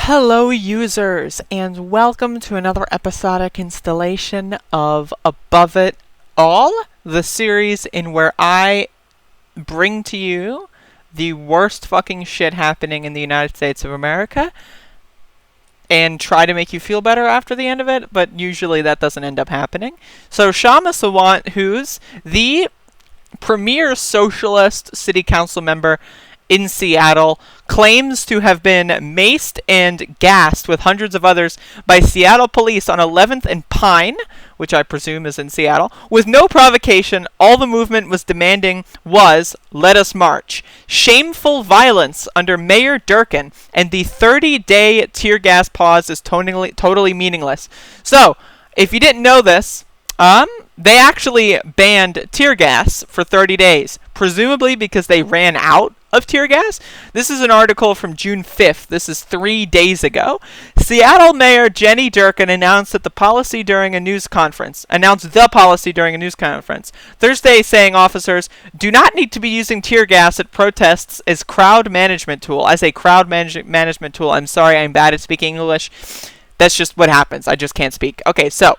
Hello users, and welcome to another episodic installation of Above It All, the series in where I bring to you the worst fucking shit happening in the United States of America and try to make you feel better after the end of it, but usually that doesn't end up happening. So Kshama Sawant, who's the premier socialist city council member in Seattle, claims to have been maced and gassed with hundreds of others by Seattle police on 11th and Pine, which I presume is in Seattle, with no provocation. All the movement was demanding was, let us march. Shameful violence under Mayor Durkin, and the 30-day tear gas pause is totally meaningless. So, if you didn't know this, they actually banned tear gas for 30 days, presumably because they ran out of tear gas. This is an article from June 5th. This is 3 days ago. Seattle Mayor Jenny Durkin announced the policy during a news conference. Thursday, saying officers do not need to be using tear gas at protests as a crowd management tool. I'm sorry, I'm bad at speaking English. That's just what happens. I just can't speak. Okay, So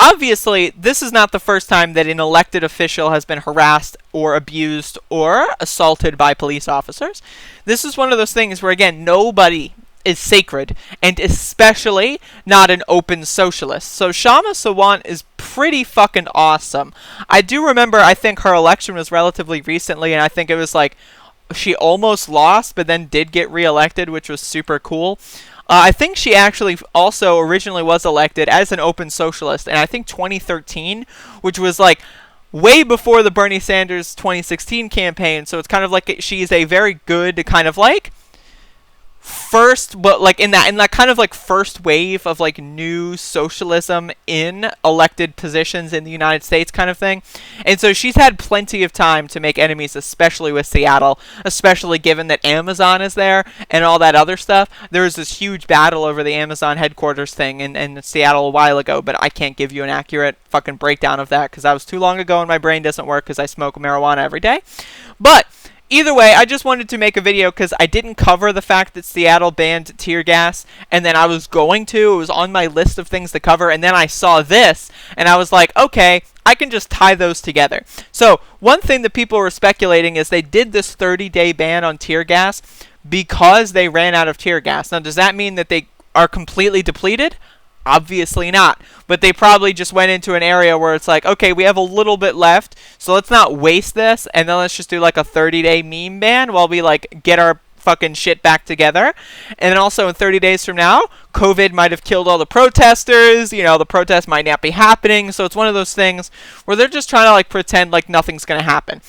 obviously, this is not the first time that an elected official has been harassed or abused or assaulted by police officers. This is one of those things where, again, nobody is sacred, and especially not an open socialist. So Kshama Sawant is pretty fucking awesome. I do remember, I think her election was relatively recently, and I think it was like she almost lost, but then did get reelected, which was super cool. I think she actually also originally was elected as an open socialist, and I think 2013, which was like way before the Bernie Sanders 2016 campaign, so it's kind of like she's a very good kind of like first, but like in that kind of like first wave of like new socialism in elected positions in the United States kind of thing. And so she's had plenty of time to make enemies, especially with Seattle, especially given that Amazon is there and all that other stuff. There was this huge battle over the Amazon headquarters thing in Seattle a while ago, but I can't give you an accurate fucking breakdown of that because that was too long ago and my brain doesn't work because I smoke marijuana every day. But either way, I just wanted to make a video because I didn't cover the fact that Seattle banned tear gas, and then I was going to. It was on my list of things to cover, and then I saw this, and I was like, okay, I can just tie those together. So, one thing that people were speculating is they did this 30-day ban on tear gas because they ran out of tear gas. Now, does that mean that they are completely depleted? Obviously not, but they probably just went into an area where it's like, okay, we have a little bit left, so let's not waste this, and then let's just do like a 30-day meme ban while we like get our fucking shit back together. And then also in 30 days from now, COVID might have killed all the protesters, you know, the protests might not be happening, so it's one of those things where they're just trying to like pretend like nothing's gonna happen.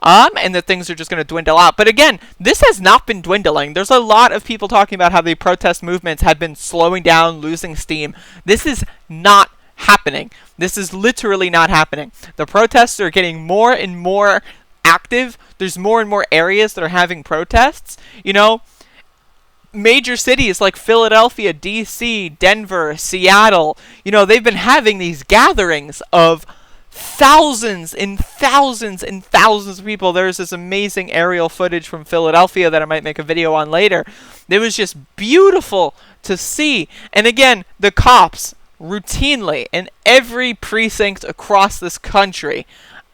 And that things are just going to dwindle out. But again, this has not been dwindling. There's a lot of people talking about how the protest movements have been slowing down, losing steam. This is not happening. This is literally not happening. The protests are getting more and more active. There's more and more areas that are having protests. You know, major cities like Philadelphia, D.C., Denver, Seattle, you know, they've been having these gatherings of thousands and thousands and thousands of people. There's this amazing aerial footage from Philadelphia that I might make a video on later. It was just beautiful to see. And again, the cops routinely in every precinct across this country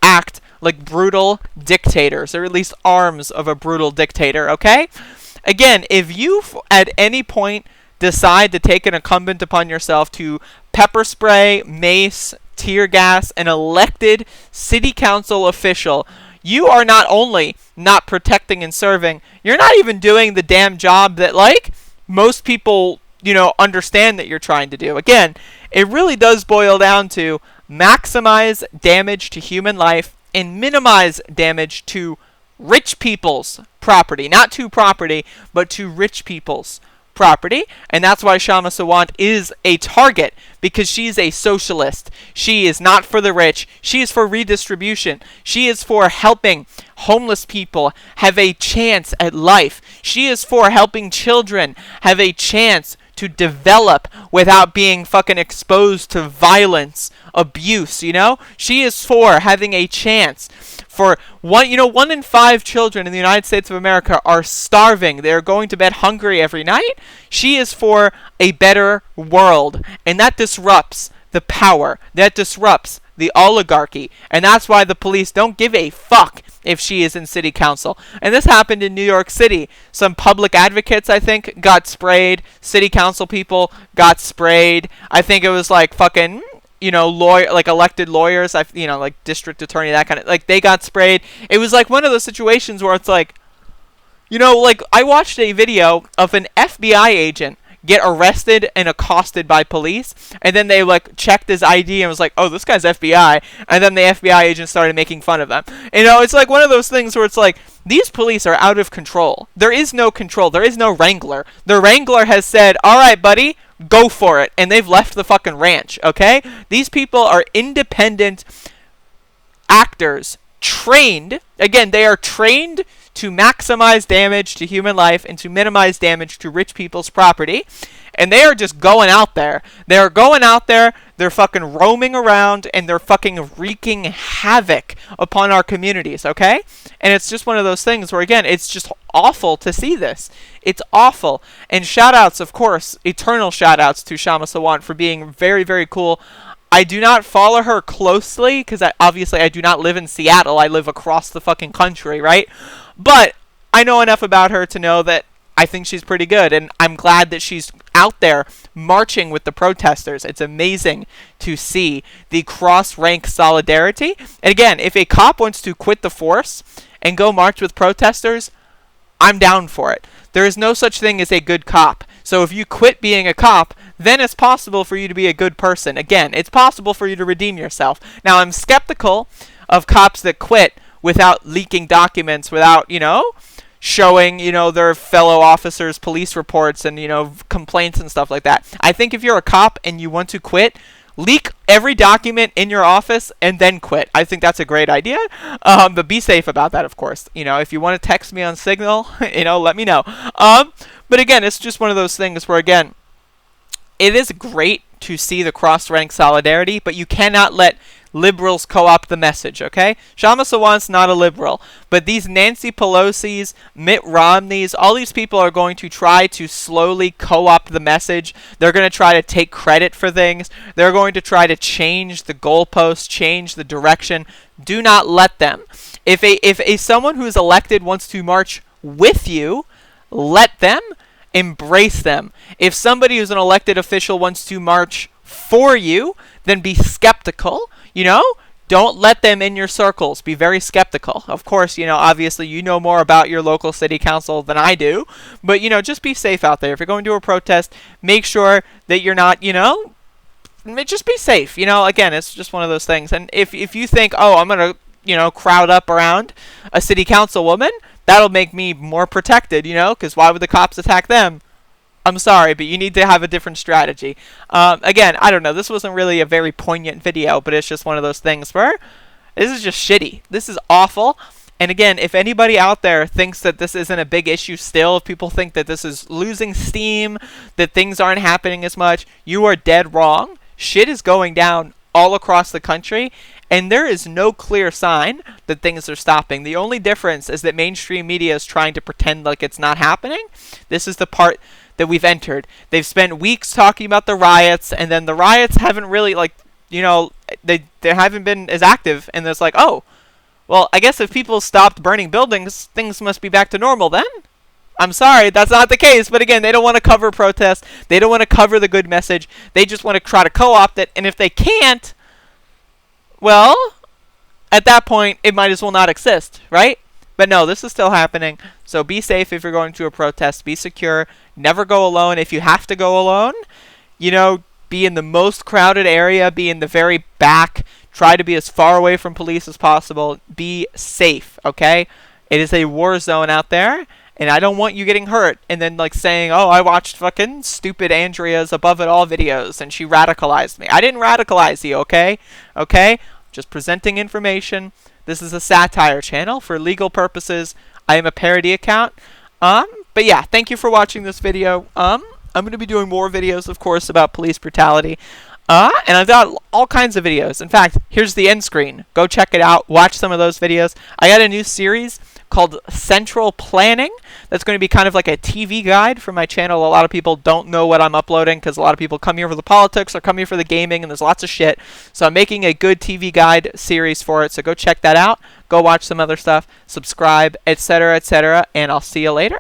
act like brutal dictators, or at least arms of a brutal dictator, okay? Again, if you at any point decide to take an incumbent upon yourself to pepper spray, mace, tear gas an elected city council official, you are not only not protecting and serving, you're not even doing the damn job that like most people, you know, understand that you're trying to do. Again, it really does boil down to maximize damage to human life and minimize damage to rich people's property. Not to property, but to rich people's property. And that's why Kshama Sawant is a target, because she's a socialist. She is not for the rich. She is for redistribution. She is for helping homeless people have a chance at life. She is for helping children have a chance to develop without being fucking exposed to violence, abuse, you know? She is for having a chance for 1 in 5 children in the United States of America are starving. They're going to bed hungry every night. She is for a better world, and that disrupts the power. That disrupts the oligarchy, and that's why the police don't give a fuck if she is in city council. And this happened in New York City. Some public advocates, I think, got sprayed. City council people got sprayed. I think it was like fucking, elected lawyers, like district attorney, that kind of, like, they got sprayed. It was like one of those situations where it's like, I watched a video of an FBI agent get arrested and accosted by police, and then they checked his ID and was like, oh, this guy's FBI, and then the FBI agent started making fun of them. It's like one of those things where it's like, these police are out of control. There is no control. There is no wrangler. The wrangler has said, all right, buddy, go for it, and they've left the fucking ranch, okay? These people are independent actors, trained, again, they are trained to maximize damage to human life and to minimize damage to rich people's property. And they are just going out there. They're going out there, they're fucking roaming around, and they're fucking wreaking havoc upon our communities, okay? And it's just one of those things where, again, it's just awful to see this. It's awful. And shout-outs, of course, eternal shout-outs to Kshama Sawant for being very, very cool. I do not follow her closely, because obviously I do not live in Seattle. I live across the fucking country, right? But I know enough about her to know that I think she's pretty good, and I'm glad that she's out there marching with the protesters. It's amazing to see the cross-rank solidarity. And again, if a cop wants to quit the force and go march with protesters, I'm down for it. There is no such thing as a good cop. So if you quit being a cop, then it's possible for you to be a good person. Again, it's possible for you to redeem yourself. Now, I'm skeptical of cops that quit without leaking documents, without, showing, their fellow officers' police reports and, complaints and stuff like that. I think if you're a cop and you want to quit, leak every document in your office and then quit. I think that's a great idea. But be safe about that, of course. If you want to text me on Signal, let me know. But again, it's just one of those things where, again, it is great to see the cross-rank solidarity, but you cannot let liberals co-opt the message, okay? Kshama Sawant's not a liberal, but these Nancy Pelosi's, Mitt Romney's, all these people are going to try to slowly co-opt the message. They're going to try to take credit for things. They're going to try to change the goalposts, change the direction. Do not let them. If someone who's elected wants to march with you, let them. Embrace them. If somebody who's an elected official wants to march for you, then be skeptical. Don't let them in your circles. Be very skeptical. Of course, obviously you know more about your local city council than I do. But, just be safe out there. If you're going to a protest, make sure that you're not, just be safe. Again, it's just one of those things. And if you think, oh, I'm going to, crowd up around a city councilwoman, that'll make me more protected, because why would the cops attack them? I'm sorry, but you need to have a different strategy. Again, I don't know. This wasn't really a very poignant video, but it's just one of those things where this is just shitty. This is awful. And again, if anybody out there thinks that this isn't a big issue still, if people think that this is losing steam, that things aren't happening as much, you are dead wrong. Shit is going down all across the country, and there is no clear sign that things are stopping. The only difference is that mainstream media is trying to pretend like it's not happening. This is the part that we've entered. They've spent weeks talking about the riots, and then the riots haven't really, they haven't been as active, and it's like, oh, well, I guess if people stopped burning buildings, things must be back to normal then? I'm sorry, that's not the case. But again, they don't want to cover protests. They don't want to cover the good message. They just want to try to co-opt it. And if they can't, well, at that point, it might as well not exist, right? But no, this is still happening. So be safe if you're going to a protest. Be secure. Never go alone. If you have to go alone, be in the most crowded area. Be in the very back. Try to be as far away from police as possible. Be safe, okay? It is a war zone out there. And I don't want you getting hurt and then saying, oh, I watched fucking stupid Andrea's Above It All videos and she radicalized me. I didn't radicalize you, okay? Okay? Just presenting information. This is a satire channel. For legal purposes, I am a parody account. But yeah, thank you for watching this video. I'm going to be doing more videos, of course, about police brutality. And I've got all kinds of videos. In fact, here's the end screen. Go check it out. Watch some of those videos. I got a new series called Central Planning. That's going to be kind of like a TV guide for my channel. A lot of people don't know what I'm uploading because a lot of people come here for the politics or come here for the gaming, and there's lots of shit. So I'm making a good TV guide series for it. So go check that out. Go watch some other stuff. Subscribe, etc., etc., and I'll see you later.